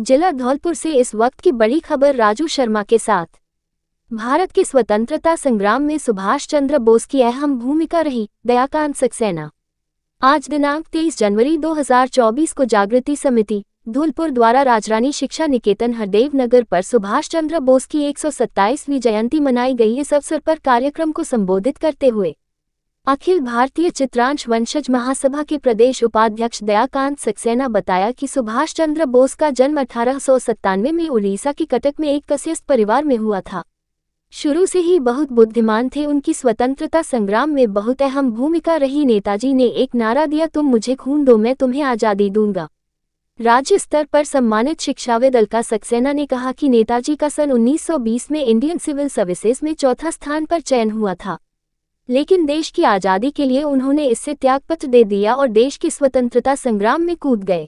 जिला धौलपुर से इस वक्त की बड़ी खबर राजू शर्मा के साथ। भारत के स्वतंत्रता संग्राम में सुभाष चंद्र बोस की अहम भूमिका रही। दयाकांत सक्सेना। आज दिनांक 23 जनवरी 2024 को जागृति समिति धौलपुर द्वारा राजरानी शिक्षा निकेतन हरदेव नगर पर सुभाष चंद्र बोस की 127वीं जयंती मनाई गई। इस अवसर पर कार्यक्रम को संबोधित करते हुए अखिल भारतीय चित्रांश वंशज महासभा के प्रदेश उपाध्यक्ष दयाकांत सक्सेना बताया कि सुभाष चंद्र बोस का जन्म 1897 में उड़ीसा के कटक में एक कायस्थ परिवार में हुआ था। शुरू से ही बहुत बुद्धिमान थे। उनकी स्वतंत्रता संग्राम में बहुत अहम भूमिका रही। नेताजी ने एक नारा दिया, तुम मुझे खून दो मैं तुम्हें आज़ादी दूंगा। राज्य स्तर पर सम्मानित शिक्षाविद अलका सक्सेना ने कहा कि नेताजी का सन 1920 में इंडियन सिविल सर्विसेज में चौथा स्थान पर चयन हुआ था, लेकिन देश की आज़ादी के लिए उन्होंने इससे त्यागपत्र दे दिया और देश की स्वतंत्रता संग्राम में कूद गए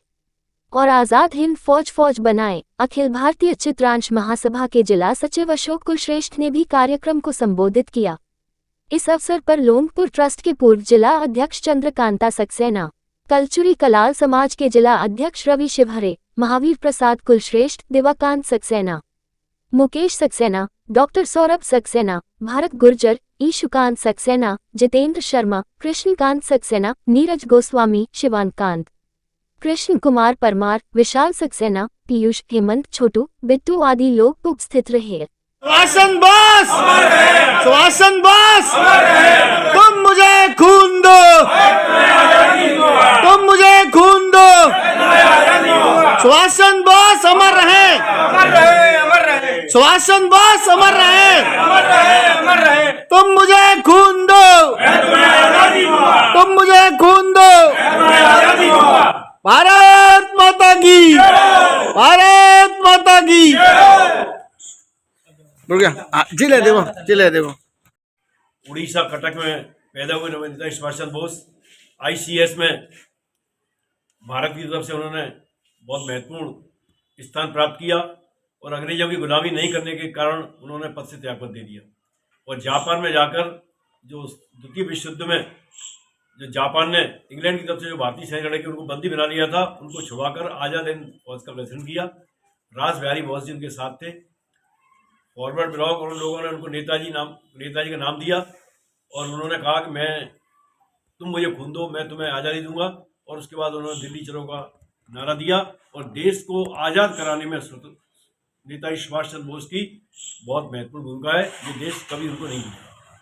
और आज़ाद हिंद फौज बनाए। अखिल भारतीय चित्रांश महासभा के जिला सचिव अशोक कुलश्रेष्ठ ने भी कार्यक्रम को संबोधित किया। इस अवसर पर लोंगपुर ट्रस्ट के पूर्व जिला अध्यक्ष चंद्रकांता सक्सेना, कलचुरी कलाल समाज के जिला अध्यक्ष रवि शिवहरे, महावीर प्रसाद कुलश्रेष्ठ, दिवाकांत सक्सेना, मुकेश सक्सेना, डॉक्टर सौरभ सक्सेना, भारत गुर्जर, ईशुकांत सक्सेना, जितेंद्र शर्मा, कृष्णकांत सक्सेना, नीरज गोस्वामी, शिवानकांत, कृष्ण कुमार परमार, विशाल सक्सेना, पीयूष, हेमंत, छोटू, बिट्टू आदि लोग उपस्थित रहे। सुभाष बोस, सुभाष बोस, तुम मुझे खून दो, तुम मुझे खून दो। सुभाष बोस अमर रहे, सुभाष बोस अमर रहे। तुम मुझे खून दो, तुम मुझे खून दो। भारत माता की, भारत माता की। जिले देवो। उड़ीसा कटक में पैदा हुए नेताजी सुभाष चंद्र बोस ICS में भारत की तरफ से उन्होंने बहुत महत्वपूर्ण स्थान प्राप्त किया और अंग्रेजों की गुलामी नहीं करने के कारण उन्होंने पद से त्यागपत्र दे दिया और जापान में जाकर जो द्वितीय विश्व युद्ध में जो जापान ने इंग्लैंड की तरफ से जो भारतीय सैनिक लड़े उनको बंदी बना लिया था, उनको छुड़ाकर आज़ाद हिंद फौज का गठन किया। रास बिहारी बोस जी उनके साथ थे। फॉरवर्ड ब्लॉक और उन लोगों ने उनको नेताजी का नाम दिया और उन्होंने कहा कि तुम मुझे खून दो मैं तुम्हें आज़ादी दूंगा। और उसके बाद उन्होंने दिल्ली चलो का नारा दिया और देश को आज़ाद कराने में नेताजी सुभाष चंद्र बोस की बहुत महत्वपूर्ण भूमिका है। ये देश कभी उनको नहीं मिला।